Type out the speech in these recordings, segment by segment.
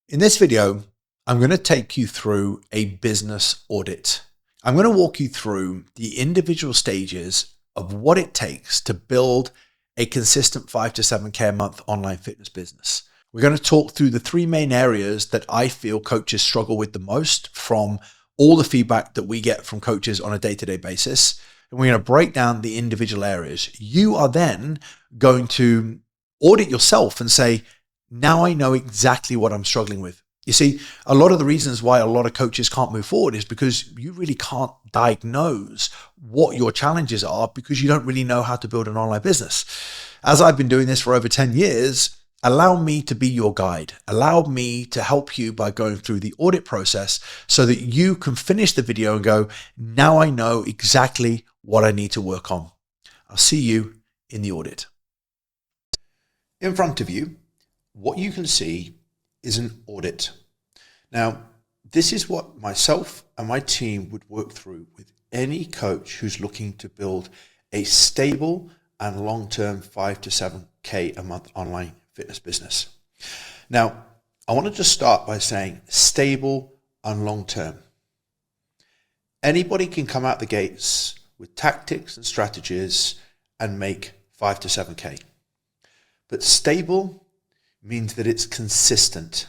In this video, I'm going to take you through a business audit. I'm going to walk you through the individual stages of what it takes to build a consistent 5 to 7K a month online fitness business. We're going to talk through the three main areas that I feel coaches struggle with the most from all the feedback that we get from coaches on a day-to-day basis. And we're going to break down the individual areas. You are then going to audit yourself and say, now I know exactly what I'm struggling with. You see, a lot of the reasons why a lot of coaches can't move forward is because you really can't diagnose what your challenges are because you don't really know how to build an online business. As I've been doing this for over 10 years, allow me to be your guide. Allow me to help you by going through the audit process so that you can finish the video and go, now I know exactly what I need to work on. I'll see you in the audit. In front of you, what you can see is an audit. Now, this is what myself and my team would work through with any coach who's looking to build a stable and long-term 5 to 7K a month online fitness business. Now, I want to just start by saying stable and long-term. Anybody can come out the gates with tactics and strategies and make 5 to 7K. But stable means that it's consistent,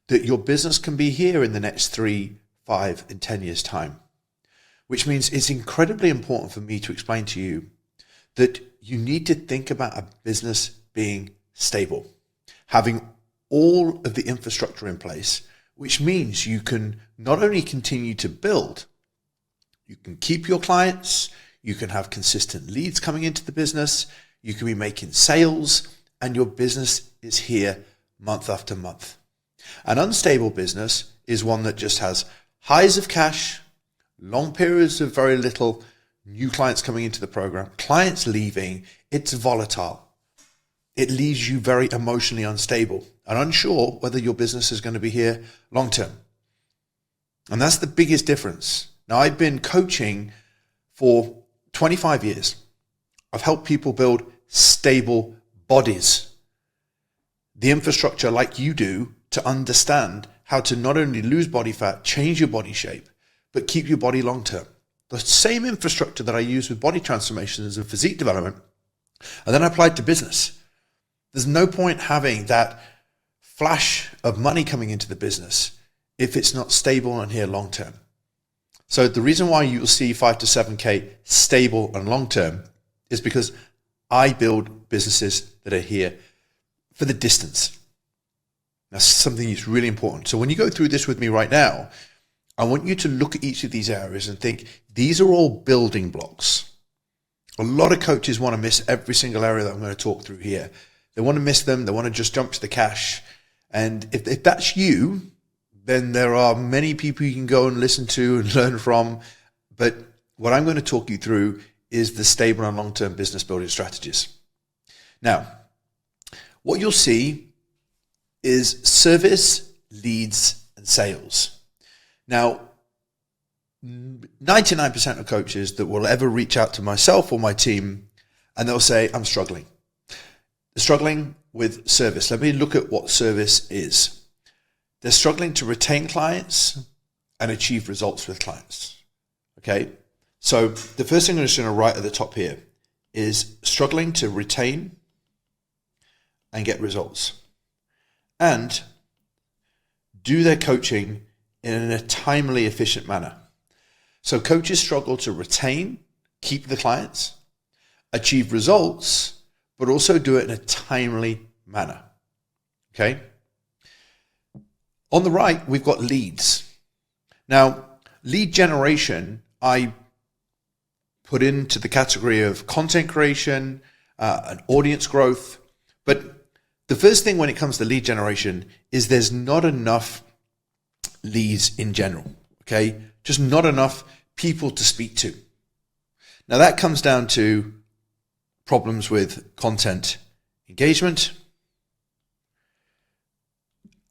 that your business can be here in the next 3, 5, and 10 years' time, which means it's incredibly important for me to explain to you that you need to think about a business being stable, having all of the infrastructure in place, which means you can not only continue to build, you can keep your clients, you can have consistent leads coming into the business, you can be making sales, and your business is here month after month. An unstable business is one that just has highs of cash, long periods of very little, new clients coming into the program, clients leaving. It's volatile. It leaves you very emotionally unstable and unsure whether your business is going to be here long term. And that's the biggest difference. Now, I've been coaching for 25 years. I've helped people build stable bodies, the infrastructure like you do to understand how to not only lose body fat, change your body shape, but keep your body long term. The same infrastructure that I use with body transformations and physique development, and then I applied to business. There's no point having that flash of money coming into the business if it's not stable and here long term. So the reason why you'll see 5 to 7K stable and long term is because I build businesses that are here for the distance. That's something that's really important. So when you go through this with me right now, I want you to look at each of these areas and think, these are all building blocks. A lot of coaches want to miss every single area that I'm going to talk through here. They want to miss them. They want to just jump to the cash. And if that's you, then there are many people you can go and listen to and learn from. But what I'm going to talk you through is the stable and long-term business building strategies. Now, what you'll see is service, leads, and sales. Now, 99% of coaches that will ever reach out to myself or my team, and they'll say, I'm struggling. They're struggling with service. Let me look at what service is. They're struggling to retain clients and achieve results with clients. Okay? So the first thing I'm just going to write at the top here is struggling to retain and get results, and do their coaching in a timely, efficient manner. So coaches struggle to retain, keep the clients, achieve results, but also do it in a timely manner. Okay? On the right, we've got leads. Now, lead generation, I put into the category of content creation and audience growth. But the first thing when it comes to lead generation is there's not enough leads in general, okay? Just not enough people to speak to. Now that comes down to problems with content engagement,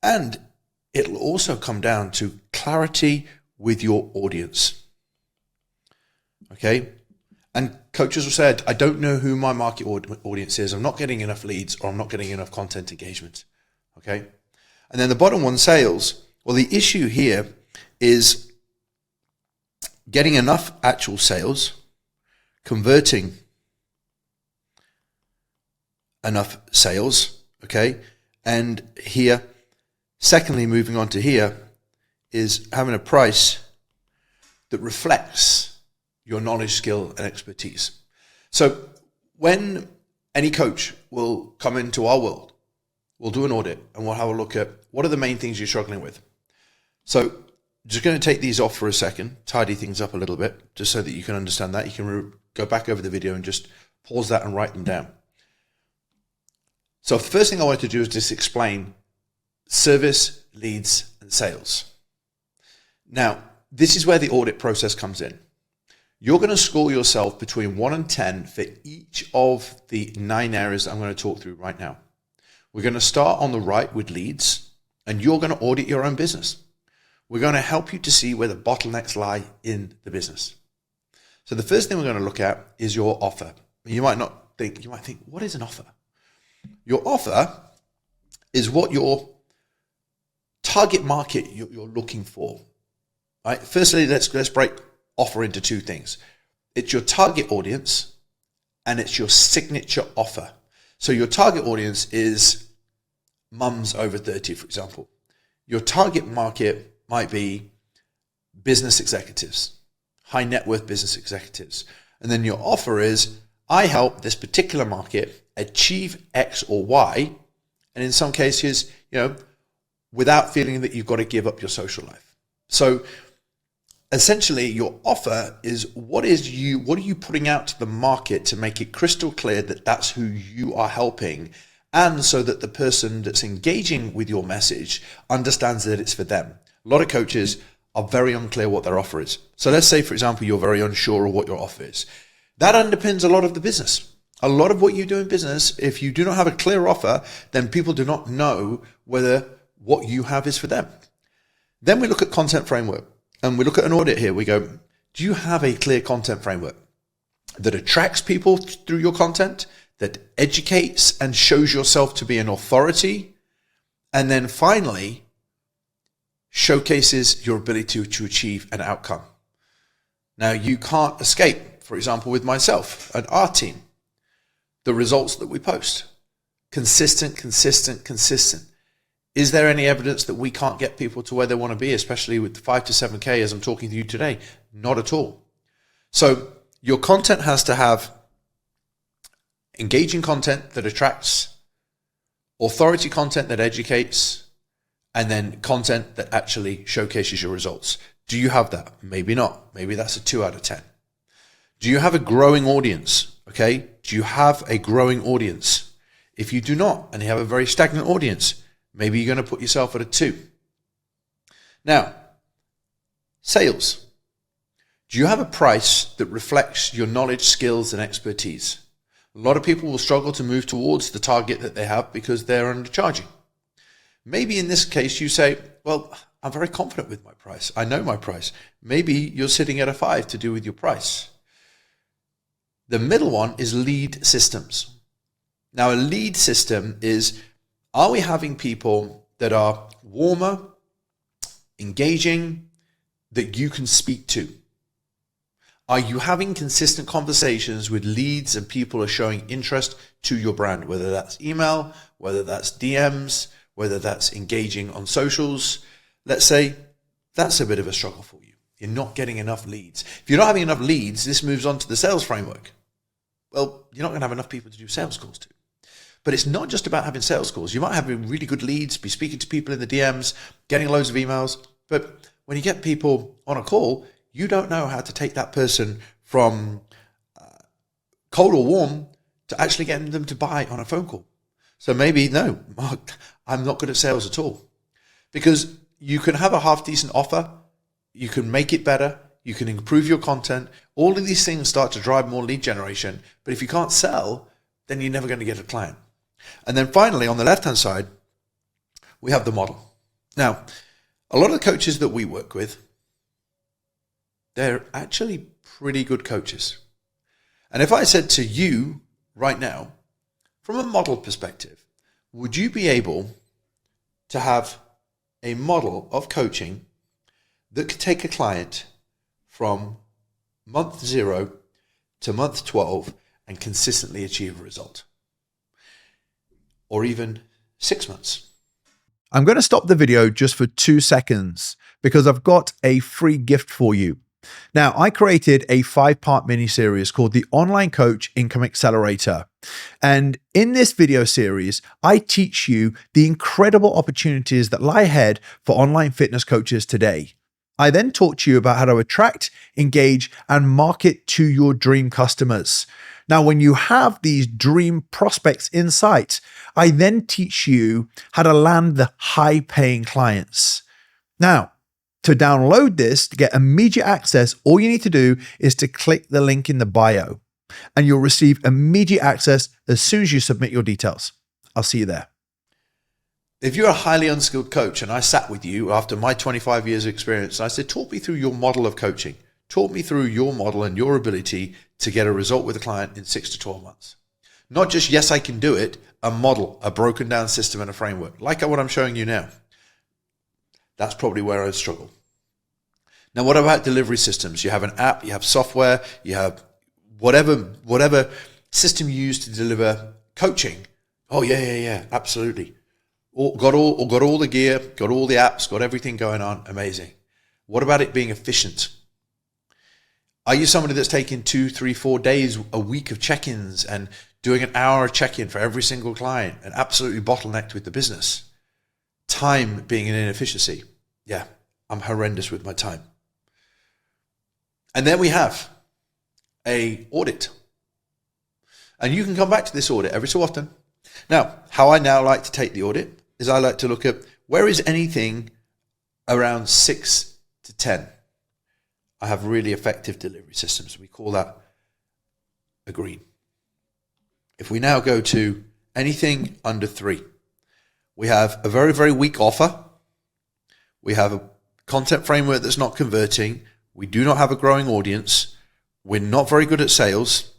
and it'll also come down to clarity with your audience, okay? And coaches have said, I don't know who my market audience is. I'm not getting enough leads, or I'm not getting enough content engagement. Okay. And then the bottom one, sales. Well, the issue here is getting enough actual sales, converting enough sales, okay? And here, secondly, moving on to here, is having a price that reflects your knowledge, skill, and expertise. So when any coach will come into our world, we'll do an audit and we'll have a look at what are the main things you're struggling with. So just going to take these off for a second, tidy things up a little bit, just so that you can understand that. You can go back over the video and just pause that and write them down. So the first thing I wanted to do is just explain service, leads, and sales. Now, this is where the audit process comes in. You're going to score yourself between 1 and 10 for each of the 9 areas that I'm going to talk through right now. We're going to start on the right with leads, and you're going to audit your own business. We're going to help you to see where the bottlenecks lie in the business. So the first thing we're going to look at is your offer. You might think, what is an offer? Your offer is what your target market you're looking for. Right? Firstly, let's break offer into 2 things. It's your target audience and it's your signature offer. So your target audience is mums over 30, for example. Your target market might be business executives, high net worth business executives. And then your offer is, I help this particular market achieve X or Y. And in some cases, without feeling that you've got to give up your social life. So essentially your offer is what are you putting out to the market to make it crystal clear that that's who you are helping, and so that the person that's engaging with your message understands that it's for them. A lot of coaches are very unclear what their offer is. So let's say, for example, you're very unsure of what your offer is. That underpins a lot of the business. A lot of what you do in business, if you do not have a clear offer, then people do not know whether what you have is for them. Then we look at content framework. And we look at an audit here. We go, do you have a clear content framework that attracts people through your content, that educates and shows yourself to be an authority, and then finally showcases your ability to achieve an outcome? Now, you can't escape, for example, with myself and our team, the results that we post. Consistent. Is there any evidence that we can't get people to where they want to be, especially with 5 to 7K as I'm talking to you today? Not at all. So your content has to have engaging content that attracts, authority content that educates, and then content that actually showcases your results. Do you have that? Maybe not. Maybe that's a 2 out of 10. Do you have a growing audience? Okay. Do you have a growing audience? If you do not, and you have a very stagnant audience, maybe you're going to put yourself at a 2. Now, sales. Do you have a price that reflects your knowledge, skills, and expertise? A lot of people will struggle to move towards the target that they have because they're undercharging. Maybe in this case you say, well, I'm very confident with my price. I know my price. Maybe you're sitting at a 5 to do with your price. The middle one is lead systems. Now, a lead system is, are we having people that are warmer, engaging, that you can speak to? Are you having consistent conversations with leads and people are showing interest to your brand, whether that's email, whether that's DMs, whether that's engaging on socials? Let's say that's a bit of a struggle for you. You're not getting enough leads. If you're not having enough leads, this moves on to the sales framework. Well, you're not going to have enough people to do sales calls to. But it's not just about having sales calls. You might have really good leads, be speaking to people in the DMs, getting loads of emails. But when you get people on a call, you don't know how to take that person from cold or warm to actually getting them to buy on a phone call. So maybe, no, Mark, I'm not good at sales at all. Because you can have a half decent offer, you can make it better, you can improve your content. All of these things start to drive more lead generation. But if you can't sell, then you're never going to get a client. And then finally, on the left-hand side, we have the model. Now, a lot of the coaches that we work with, they're actually pretty good coaches. And if I said to you right now, from a model perspective, would you be able to have a model of coaching that could take a client from month 0 to month 12 and consistently achieve a result, or even 6 months. I'm going to stop the video just for 2 seconds because I've got a free gift for you. Now, I created a 5-part mini series called the Online Coach Income Accelerator. And in this video series, I teach you the incredible opportunities that lie ahead for online fitness coaches today. I then talk to you about how to attract, engage, and market to your dream customers. Now, when you have these dream prospects in sight, I then teach you how to land the high-paying clients. Now, to download this, to get immediate access, all you need to do is to click the link in the bio, and you'll receive immediate access as soon as you submit your details. I'll see you there. If you're a highly unskilled coach and I sat with you after my 25 years of experience, and I said, talk me through your model of coaching. Talk me through your model and your ability to get a result with a client in 6 to 12 months. Not just, yes, I can do it, a model, a broken down system and a framework, like what I'm showing you now. That's probably where I struggle. Now, what about delivery systems? You have an app, you have software, you have whatever system you use to deliver coaching. Oh, yeah, absolutely. Got all the gear, got all the apps, got everything going on. Amazing. What about it being efficient? Are you somebody that's taking 2, 3, 4 days a week of check-ins and doing an hour of check-in for every single client and absolutely bottlenecked with the business? Time being an inefficiency. Yeah, I'm horrendous with my time. And then we have a audit. And you can come back to this audit every so often. Now, how I now like to take the audit is I like to look at where is anything around 6 to 10. I have really effective delivery systems. We call that a green. If we now go to anything under 3, we have a very, very weak offer. We have a content framework that's not converting. We do not have a growing audience. We're not very good at sales.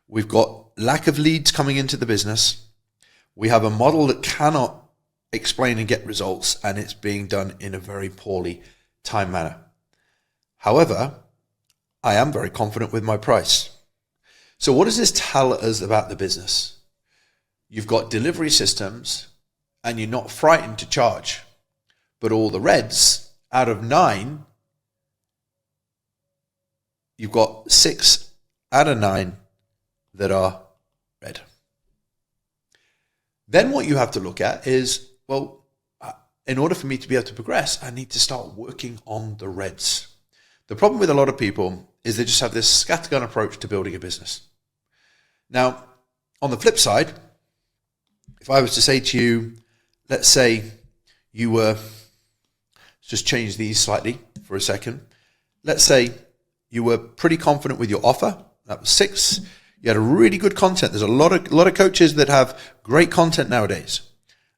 We've got lack of leads coming into the business. We have a model that cannot explain and get results, and it's being done in a very poorly timed manner. However, I am very confident with my price. So what does this tell us about the business? You've got delivery systems and you're not frightened to charge, but all the reds out of 9, you've got 6 out of 9 that are red. Then what you have to look at is, well, in order for me to be able to progress, I need to start working on the reds. The problem with a lot of people is they just have this scattergun approach to building a business. Now, on the flip side, if I was to say to you, let's say you were, let's just change these slightly for a second. Let's say you were pretty confident with your offer. That was 6. You had a really good content. There's a lot of coaches that have great content nowadays.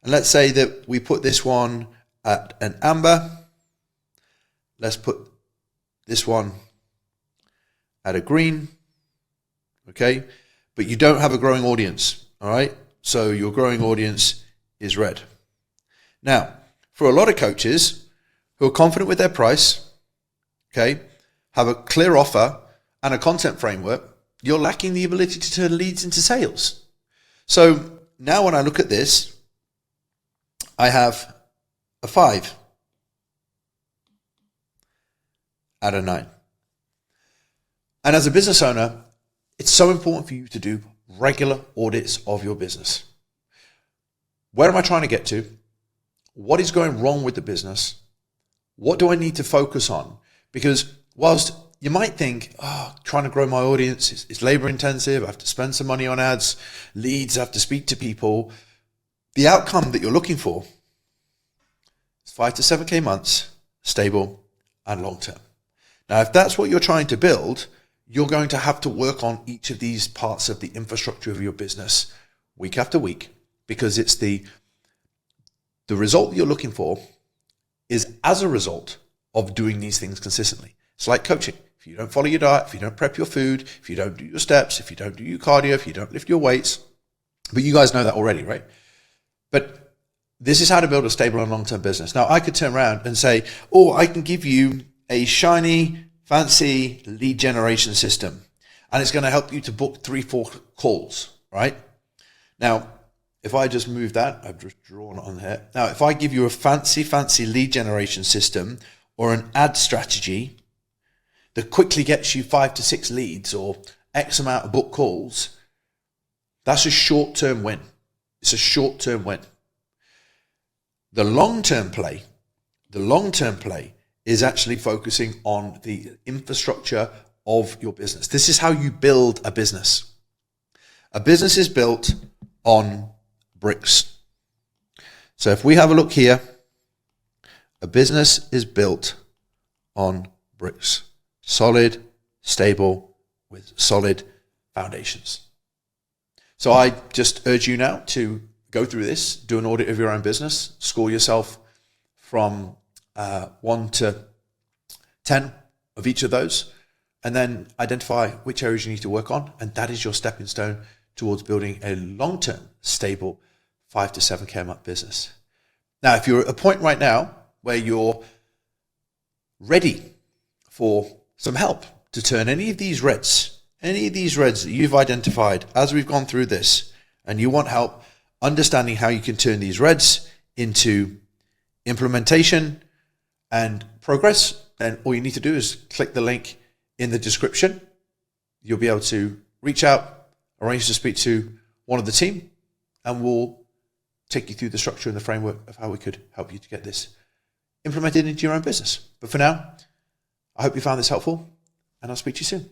And let's say that we put this one at an amber. Let's put this one at a green. Okay. But you don't have a growing audience. All right. So your growing audience is red. Now, for a lot of coaches who are confident with their price, okay, have a clear offer and a content framework, you're lacking the ability to turn leads into sales. So now when I look at this, I have a 5 out of 9. And as a business owner, it's so important for you to do regular audits of your business. Where am I trying to get to? What is going wrong with the business? What do I need to focus on? Because whilst you might think, trying to grow my audience is labor intensive, I have to spend some money on ads, leads, I have to speak to people. The outcome that you're looking for is 5 to 7K months, stable and long term. Now, if that's what you're trying to build, you're going to have to work on each of these parts of the infrastructure of your business week after week, because it's the result that you're looking for is as a result of doing these things consistently. It's like coaching. If you don't follow your diet, if you don't prep your food, if you don't do your steps, if you don't do your cardio, if you don't lift your weights, but you guys know that already, right? But this is how to build a stable and long-term business. Now, I could turn around and say, oh, I can give you a shiny, fancy lead generation system, and it's going to help you to book 3-4 calls, right? Now, if I just move that, I've just drawn on here. Now, if I give you a fancy lead generation system or an ad strategy that quickly gets you 5 to 6 leads or X amount of book calls, that's a short-term win. It's a short-term win. The long-term play is actually focusing on the infrastructure of your business. This is how you build a business. A business is built on bricks. So if we have a look here, a business is built on bricks. Solid, stable, with solid foundations. So I just urge you now to go through this, do an audit of your own business, score yourself from 1 to 10 of each of those, and then identify which areas you need to work on. And that is your stepping stone towards building a long-term, stable 5 to 7K a month business. Now, if you're at a point right now where you're ready for some help to turn any of these reds that you've identified as we've gone through this, and you want help understanding how you can turn these reds into implementation and progress, then all you need to do is click the link in the description. You'll be able to reach out, arrange to speak to one of the team, and we'll take you through the structure and the framework of how we could help you to get this implemented into your own business. But for now, I hope you found this helpful, and I'll speak to you soon.